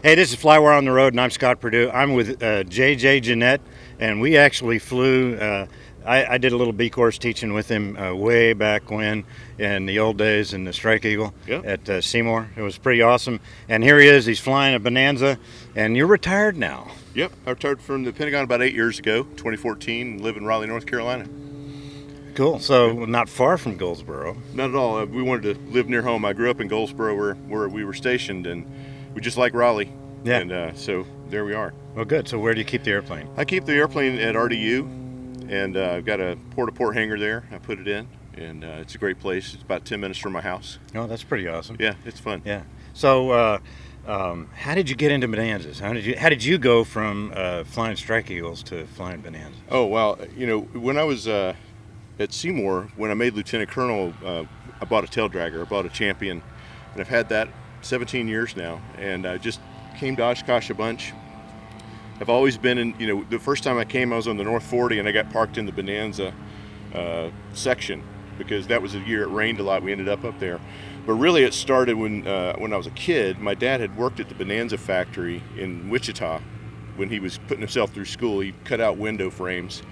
Hey, this is FlyWire on the Road, and I'm Scott Perdue. I'm with JJ Jeanette, and we actually flew. I did a little B course teaching with him way back when, in the old days, in the Strike Eagle at Seymour. It was pretty awesome. And here he is. He's flying a Bonanza, and you're retired now. Yep, I retired from the Pentagon about 8 years ago, 2014. Live in Raleigh, North Carolina. Cool. So not far from Goldsboro. Not at all. We wanted to live near home. I grew up in Goldsboro, where we were stationed, and we just like Raleigh. Yeah. And so there we are. Well, good. So where do you keep the airplane? I keep the airplane at RDU, and I've got a port-to-port hangar there. I put it in, and it's a great place. It's about 10 minutes from my house. Oh, that's pretty awesome. Yeah, it's fun. Yeah. So how did you get into Bonanzas? How did you go from flying Strike Eagles to flying Bonanzas? Oh, well, when I was at Seymour, when I made Lieutenant Colonel, I bought a tail dragger. I bought a Champion, and I've had that 17 years now, and I just came to Oshkosh a bunch. I've always been in, the first time I came, I was on the North 40, and I got parked in the Bonanza section, because that was a year it rained a lot. We ended up there. But really it started when I was a kid. My dad had worked at the Bonanza factory in Wichita when he was putting himself through school. He cut out window frames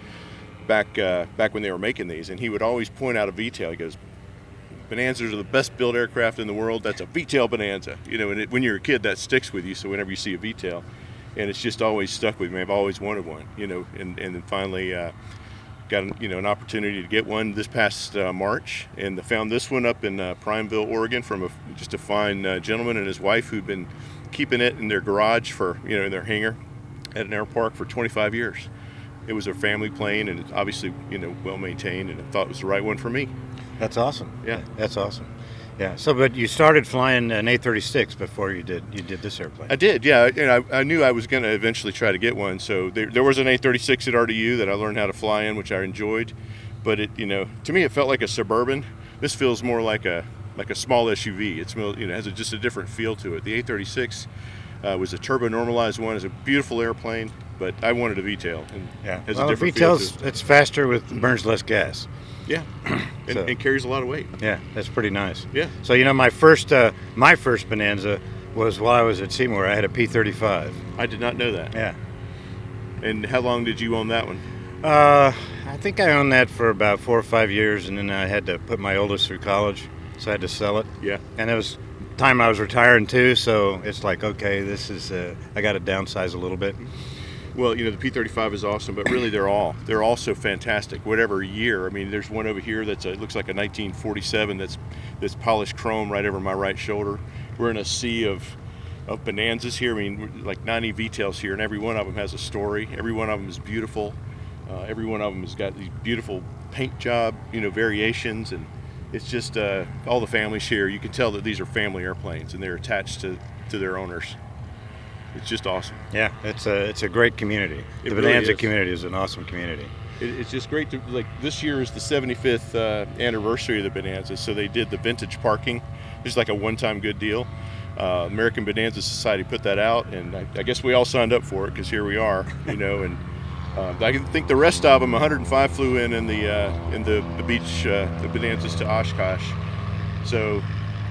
back when they were making these, and he would always point out a V-tail. He goes, Bonanzas are the best built aircraft in the world. That's a V-tail Bonanza. And when you're a kid, that sticks with you. So whenever you see a V-tail, and it's just always stuck with me. I've always wanted one. And then finally got an opportunity to get one this past March, and found this one up in Prineville, Oregon, from just a fine gentleman and his wife who'd been keeping it in their garage for in their hangar at an air park for 25 years. It was a family plane, and it's obviously well maintained, and I thought it was the right one for me. That's awesome. Yeah, that's awesome. Yeah. So, but you started flying an A36 before you did this airplane. I did. Yeah. And I knew I was going to eventually try to get one. So there was an A36 at RDU that I learned how to fly in, which I enjoyed. But to me, it felt like a Suburban. This feels more like a small SUV. It's has just a different feel to it. The A36 was a turbo normalized one. It's a beautiful airplane, but I wanted a V-tail. And has a different feel to it. It's faster burns less gas. Yeah, and carries a lot of weight. Yeah, that's pretty nice. Yeah. So my first Bonanza was while I was at Seymour. I had a P35. I did not know that. Yeah. And how long did you own that one? I think I owned that for about 4 or 5 years, and then I had to put my oldest through college, so I had to sell it. Yeah. And it was time I was retiring too, so it's like, okay, this is I got to downsize a little bit. Well, the P35 is awesome, but really they're all so fantastic. Whatever year, I mean, there's one over here it looks like a 1947 that's polished chrome right over my right shoulder. We're in a sea of Bonanzas here. I mean, like 90 V-tails here, and every one of them has a story. Every one of them is beautiful. Every one of them has got these beautiful paint job, variations, and it's just all the families here. You can tell that these are family airplanes, and they're attached to their owners. It's just awesome. Yeah, it's a great community. The Bonanza community is an awesome community. It's just great to this year is the 75th anniversary of the Bonanza, so they did the vintage parking. It's like a one-time good deal. American Bonanza Society put that out, and I guess we all signed up for it because here we are, And I think the rest of them, 105 flew in the beach, the Bonanzas to Oshkosh. So.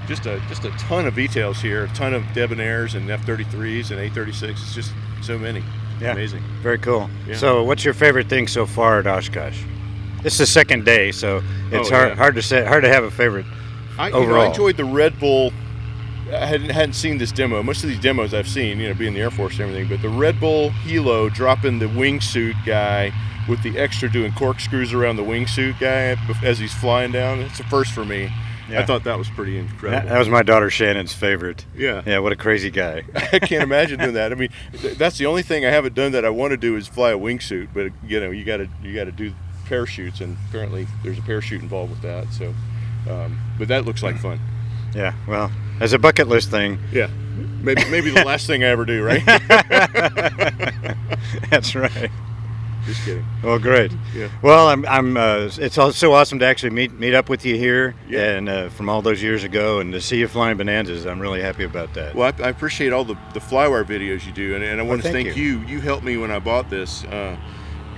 Just a ton of V-tails here, a ton of Debonairs and F-33s and A-36. It's just so many. Yeah, amazing. Very cool. Yeah. So, what's your favorite thing so far at Oshkosh? This is the second day, so it's hard to have a favorite overall. I enjoyed the Red Bull. I hadn't seen this demo. Most of these demos I've seen, being in the Air Force and everything, but the Red Bull Hilo dropping the wingsuit guy with the extra doing corkscrews around the wingsuit guy as he's flying down. It's a first for me. Yeah. I thought that was pretty incredible. That was my daughter Shannon's favorite. Yeah. Yeah, what a crazy guy. I can't imagine doing that. I mean, that's the only thing I haven't done that I want to do is fly a wingsuit, but you got to do parachutes, and apparently there's a parachute involved with that. So but that looks like fun. Yeah. Well, as a bucket list thing. Yeah. Maybe the last thing I ever do, right? That's right. Just kidding. Well, great. Yeah. Well, it's so awesome to actually meet up with you here, yeah. And from all those years ago, and to see you flying Bonanzas. I'm really happy about that. Well, I appreciate all the FlyWire videos you do, and I want to thank you. You helped me when I bought this.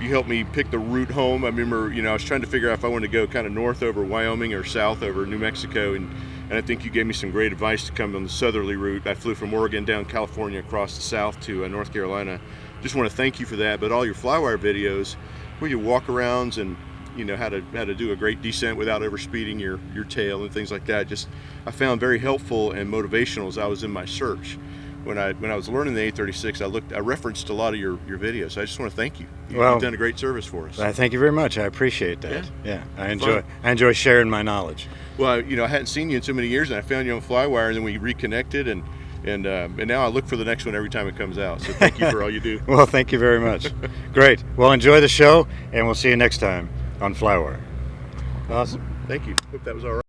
You helped me pick the route home. I remember, I was trying to figure out if I wanted to go kind of north over Wyoming or south over New Mexico, and and I think you gave me some great advice to come on the southerly route. I flew from Oregon down California across the south to North Carolina. Just want to thank you for that. But all your FlyWire videos, where you walk arounds and how to do a great descent without overspeeding your tail and things like that, I found very helpful and motivational as I was in my search. When I was learning the A36, I referenced a lot of your videos. So I just want to thank you. You've done a great service for us. Thank you very much. I appreciate that. Yeah, I enjoy sharing my knowledge. Well, I hadn't seen you in so many years, and I found you on FlyWire, and then we reconnected, and now I look for the next one every time it comes out. So thank you for all you do. Well, thank you very much. Great. Well, enjoy the show, and we'll see you next time on FlyWire. Awesome. Thank you. Hope that was all right.